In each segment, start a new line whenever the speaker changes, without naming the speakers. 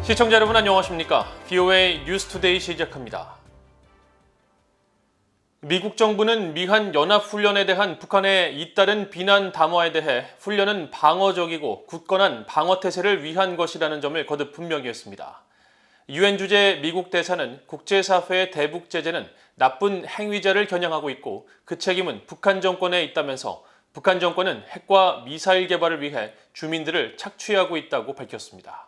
시청자 여러분 안녕하십니까? VOA 뉴스투데이 시작합니다. 미국 정부는 미한 연합훈련에 대한 북한의 잇따른 비난 담화에 대해 훈련은 방어적이고 굳건한 방어태세를 위한 것이라는 점을 거듭 분명히 했습니다. 유엔 주재 미국 대사는 국제사회의 대북 제재는 나쁜 행위자를 겨냥하고 있고 그 책임은 북한 정권에 있다면서 북한 정권은 핵과 미사일 개발을 위해 주민들을 착취하고 있다고 밝혔습니다.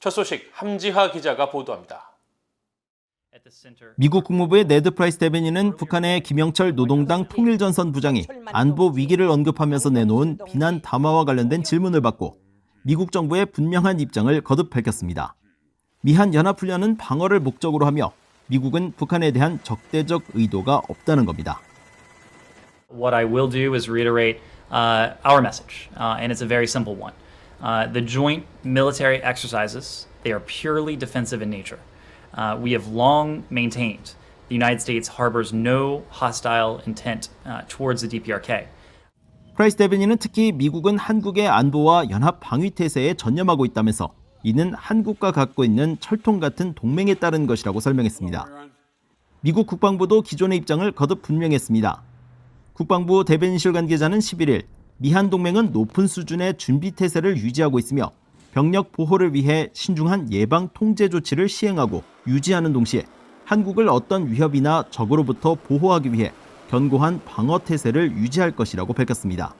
첫 소식 함지하 기자가 보도합니다.
미국 국무부의 네드 프라이스 대변인은 북한의 김영철 노동당 통일전선 부장이 안보 위기를 언급하면서 내놓은 비난 담화와 관련된 질문을 받고 미국 정부의 분명한 입장을 거듭 밝혔습니다. 미한 연합훈련은 방어를 목적으로 하며 미국은 북한에 대한 적대적 의도가 없다는 겁니다.
What I will do is reiterate our message, and it's a very simple one. The joint military exercises, they are purely defensive in nature. We have long maintained the United States harbors no hostile intent towards the DPRK.
프라이스 대변인은 특히 미국은 한국의 안보와 연합 방위 태세에 전념하고 있다면서 이는 한국과 갖고 있는 철통 같은 동맹에 따른 것이라고 설명했습니다. 미국 국방부도 기존의 입장을 거듭 분명했습니다. 국방부 대변인실 관계자는 11일 미한 동맹은 높은 수준의 준비 태세를 유지하고 있으며 병력 보호를 위해 신중한 예방 통제 조치를 시행하고 유지하는 동시에 한국을 어떤 위협이나 적으로부터 보호하기 위해 견고한 방어 태세를 유지할 것이라고 밝혔습니다.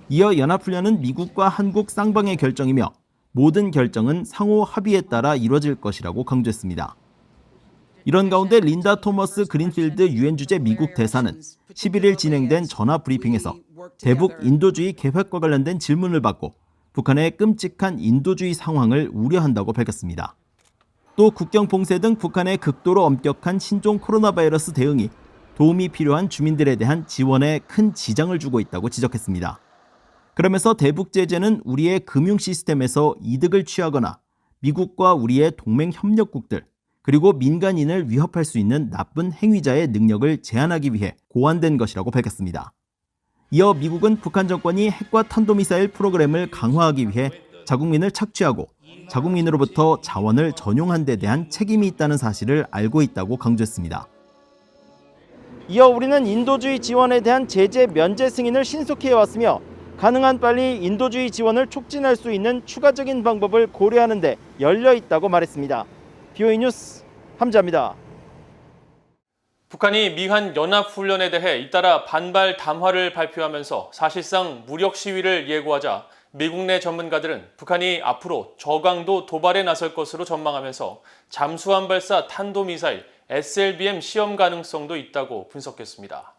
이어 연합훈련은 미국과 한국 쌍방의 결정이며 모든 결정은 상호 합의에 따라 이루어질 것이라고 강조했습니다. 이런 가운데 린다 토머스 그린필드 유엔 주재 미국 대사는 11일 진행된 전화 브리핑에서 대북 인도주의 계획과 관련된 질문을 받고 북한의 끔찍한 인도주의 상황을 우려한다고 밝혔습니다. 또 국경 봉쇄 등 북한의 극도로 엄격한 신종 코로나 바이러스 대응이 도움이 필요한 주민들에 대한 지원에 큰 지장을 주고 있다고 지적했습니다. 그러면서 대북 제재는 우리의 금융 시스템에서 이득을 취하거나 미국과 우리의 동맹 협력국들 그리고 민간인을 위협할 수 있는 나쁜 행위자의 능력을 제한하기 위해 고안된 것이라고 밝혔습니다. 이어 미국은 북한 정권이 핵과 탄도미사일 프로그램을 강화하기 위해 자국민을 착취하고 자국민으로부터 자원을 전용한 데 대한 책임이 있다는 사실을 알고 있다고 강조했습니다. 이어 우리는 인도주의 지원에 대한 제재 면제 승인을 신속히 해왔으며 가능한 빨리 인도주의 지원을 촉진할 수 있는 추가적인 방법을 고려하는 데 열려 있다고 말했습니다. VOA 뉴스 함지하입니다.
북한이 미한 연합훈련에 대해 잇따라 반발 담화를 발표하면서 사실상 무력 시위를 예고하자 미국 내 전문가들은 북한이 앞으로 저강도 도발에 나설 것으로 전망하면서 잠수함 발사 탄도미사일 SLBM 시험 가능성도 있다고 분석했습니다.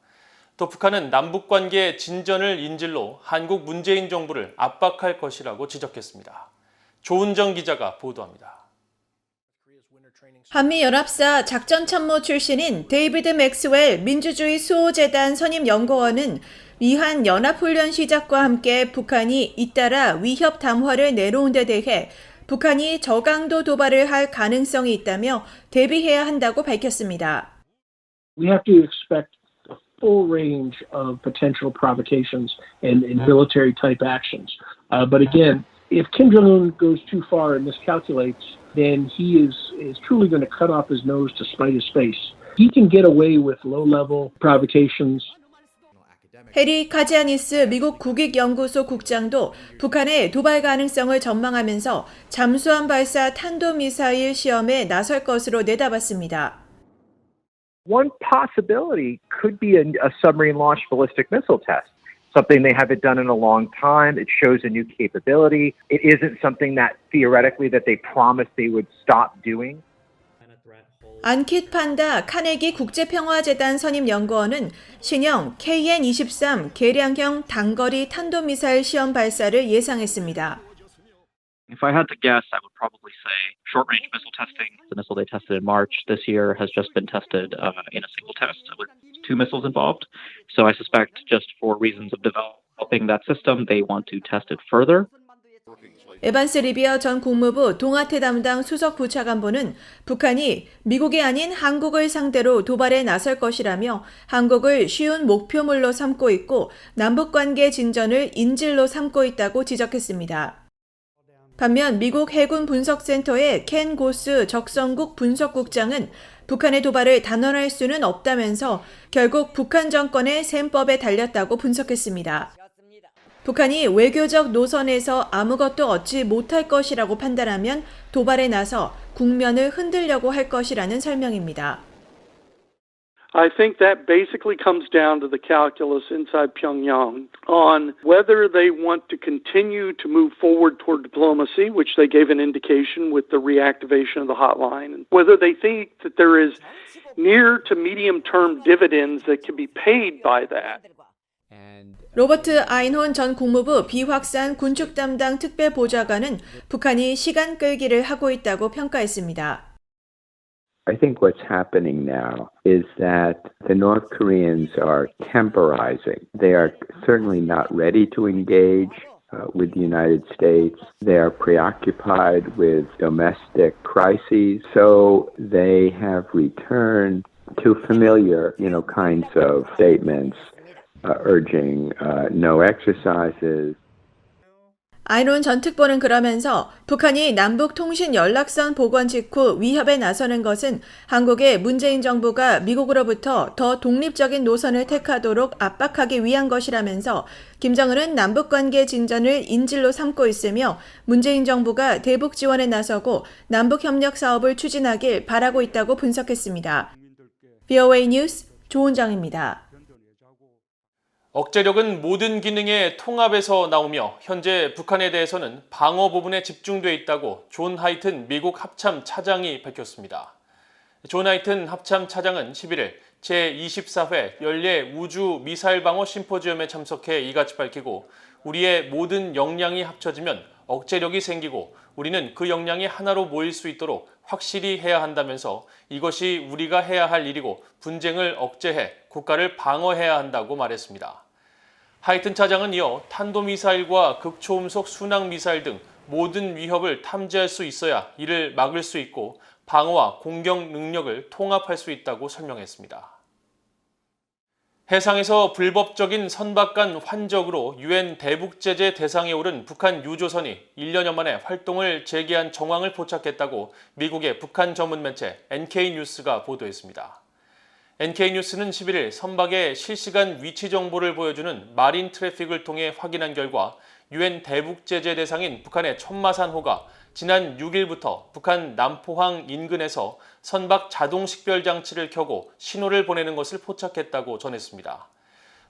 또 북한은 남북관계 진전을 인질로 한국 문재인 정부를 압박할 것이라고 지적했습니다. 조은정 기자가 보도합니다.
한미연합사 작전참모 출신인 데이비드 맥스웰 민주주의 수호재단 선임연구원은 미한 연합훈련 시작과 함께 북한이 잇따라 위협 담화를 내놓은 데 대해 북한이 저강도 도발을 할 가능성이 있다며 대비해야 한다고 밝혔습니다.
We have to expect a full range of potential provocations and military type actions. But again, if Kim Jong-un goes too far and miscalculates, then he is truly going to cut off his nose to spite his face. He can get away with low-level provocations.
해리 카지아니스 미국 국익연구소 국장도 북한의 도발 가능성을 전망하면서 잠수함 발사 탄도미사일 시험에 나설 것으로 내다봤습니다.
One possibility could be a submarine-launched ballistic missile test. Something they haven't done in a long time. It shows a new capability. It isn't something that theoretically that they promised they would stop doing.
안킷 판다 카네기 국제평화재단 선임연구원은 신형 KN-23 개량형 단거리 탄도미사일 시험 발사를 예상했습니다.
If I had to guess, I would probably say short-range missile testing. The missile they tested in March this year has just been tested in a single test with 2 missiles involved. So I suspect just for reasons of developing that system, they want to test it further.
에반스 리비어 전 국무부 동아태 담당 수석 부차관보는 북한이 미국이 아닌 한국을 상대로 도발에 나설 것이라며 한국을 쉬운 목표물로 삼고 있고 남북관계 진전을 인질로 삼고 있다고 지적했습니다. 반면 미국 해군 분석센터의 켄 고스 적성국 분석국장은 북한의 도발을 단언할 수는 없다면서 결국 북한 정권의 셈법에 달렸다고 분석했습니다. 북한이 외교적 노선에서 아무것도 얻지 못할 것이라고 판단하면 도발에 나서 국면을 흔들려고 할 것이라는 설명입니다.
I think that basically comes down to the calculus inside Pyongyang on whether they want to continue to move forward toward diplomacy, which they gave an indication with the reactivation of the hotline, and whether they think that there is near to medium-term dividends that can be paid by that.
로버트 아인혼 전 국무부 비확산 군축 담당 특별보좌관은 북한이 시간 끌기를 하고 있다고 평가했습니다.
I think what's happening now is that the North Koreans are temporizing. They are certainly not ready to engage with the United States. They are preoccupied with domestic crises, so they have returned to familiar, kinds of statements urging no exercises.
아인혼 전 특보는 그러면서 북한이 남북 통신 연락선 복원 직후 위협에 나서는 것은 한국의 문재인 정부가 미국으로부터 더 독립적인 노선을 택하도록 압박하기 위한 것이라면서 김정은은 남북관계 진전을 인질로 삼고 있으며 문재인 정부가 대북 지원에 나서고 남북협력 사업을 추진하길 바라고 있다고 분석했습니다. VOA 뉴스 조은정입니다.
억제력은 모든 기능의 통합에서 나오며 현재 북한에 대해서는 방어 부분에 집중돼 있다고 존 하이튼 미국 합참 차장이 밝혔습니다. 존 하이튼 합참 차장은 11일 제24회 연례 우주 미사일 방어 심포지엄에 참석해 이같이 밝히고 우리의 모든 역량이 합쳐지면 억제력이 생기고 우리는 그 역량이 하나로 모일 수 있도록 확실히 해야 한다면서 이것이 우리가 해야 할 일이고 분쟁을 억제해 국가를 방어해야 한다고 말했습니다. 하이튼 차장은 이어 탄도미사일과 극초음속 순항미사일 등 모든 위협을 탐지할 수 있어야 이를 막을 수 있고 방어와 공격 능력을 통합할 수 있다고 설명했습니다. 해상에서 불법적인 선박 간 환적으로 유엔 대북제재 대상에 오른 북한 유조선이 1년여 만에 활동을 재개한 정황을 포착했다고 미국의 북한 전문 매체 NK뉴스가 보도했습니다. NK뉴스는 11일 선박의 실시간 위치 정보를 보여주는 마린 트래픽을 통해 확인한 결과 유엔 대북제재 대상인 북한의 천마산호가 지난 6일부터 북한 남포항 인근에서 선박 자동 식별 장치를 켜고 신호를 보내는 것을 포착했다고 전했습니다.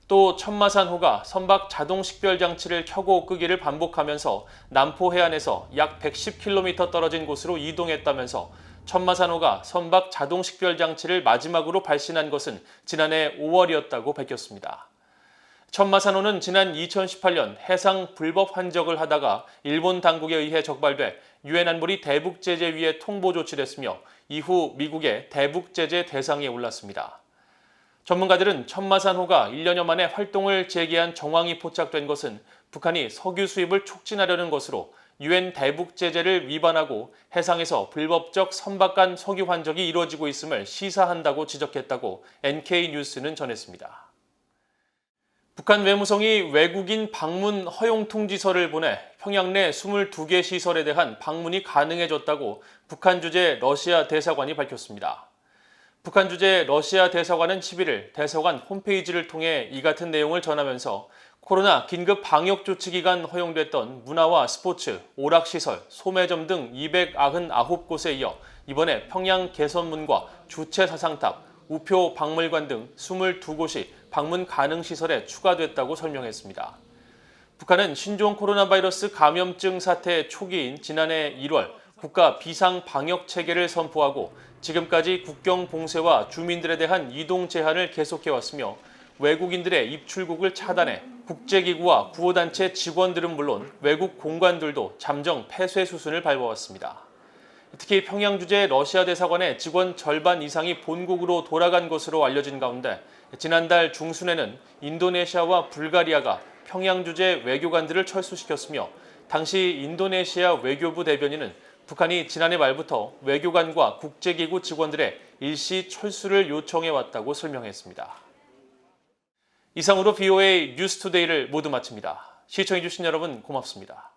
또 천마산호가 선박 자동 식별 장치를 켜고 끄기를 반복하면서 남포 해안에서 약 110km 떨어진 곳으로 이동했다면서 천마산호가 선박 자동 식별 장치를 마지막으로 발신한 것은 지난해 5월이었다고 밝혔습니다. 천마산호는 지난 2018년 해상 불법 환적을 하다가 일본 당국에 의해 적발돼 유엔 안보리 대북제재위에 통보 조치됐으며 이후 미국의 대북제재 대상에 올랐습니다. 전문가들은 천마산호가 1년여 만에 활동을 재개한 정황이 포착된 것은 북한이 석유 수입을 촉진하려는 것으로 유엔 대북제재를 위반하고 해상에서 불법적 선박 간 석유 환적이 이루어지고 있음을 시사한다고 지적했다고 NK뉴스는 전했습니다. 북한 외무성이 외국인 방문 허용 통지서를 보내 평양 내 22개 시설에 대한 방문이 가능해졌다고 북한 주재 러시아 대사관이 밝혔습니다. 북한 주재 러시아 대사관은 11일 대사관 홈페이지를 통해 이 같은 내용을 전하면서 코로나 긴급 방역 조치 기간 허용됐던 문화와 스포츠, 오락시설, 소매점 등 299곳에 이어 이번에 평양 개선문과 주체사상탑, 우표 박물관 등 22곳이 방문 가능 시설에 추가됐다고 설명했습니다. 북한은 신종 코로나 바이러스 감염증 사태 초기인 지난해 1월 국가 비상 방역 체계를 선포하고 지금까지 국경 봉쇄와 주민들에 대한 이동 제한을 계속해왔으며 외국인들의 입출국을 차단해 국제기구와 구호단체 직원들은 물론 외국 공관들도 잠정 폐쇄 수순을 밟아왔습니다. 특히 평양 주재 러시아 대사관의 직원 절반 이상이 본국으로 돌아간 것으로 알려진 가운데 지난달 중순에는 인도네시아와 불가리아가 평양 주재 외교관들을 철수시켰으며 당시 인도네시아 외교부 대변인은 북한이 지난해 말부터 외교관과 국제기구 직원들의 일시 철수를 요청해왔다고 설명했습니다. 이상으로 VOA 뉴스투데이를 모두 마칩니다. 시청해주신 여러분 고맙습니다.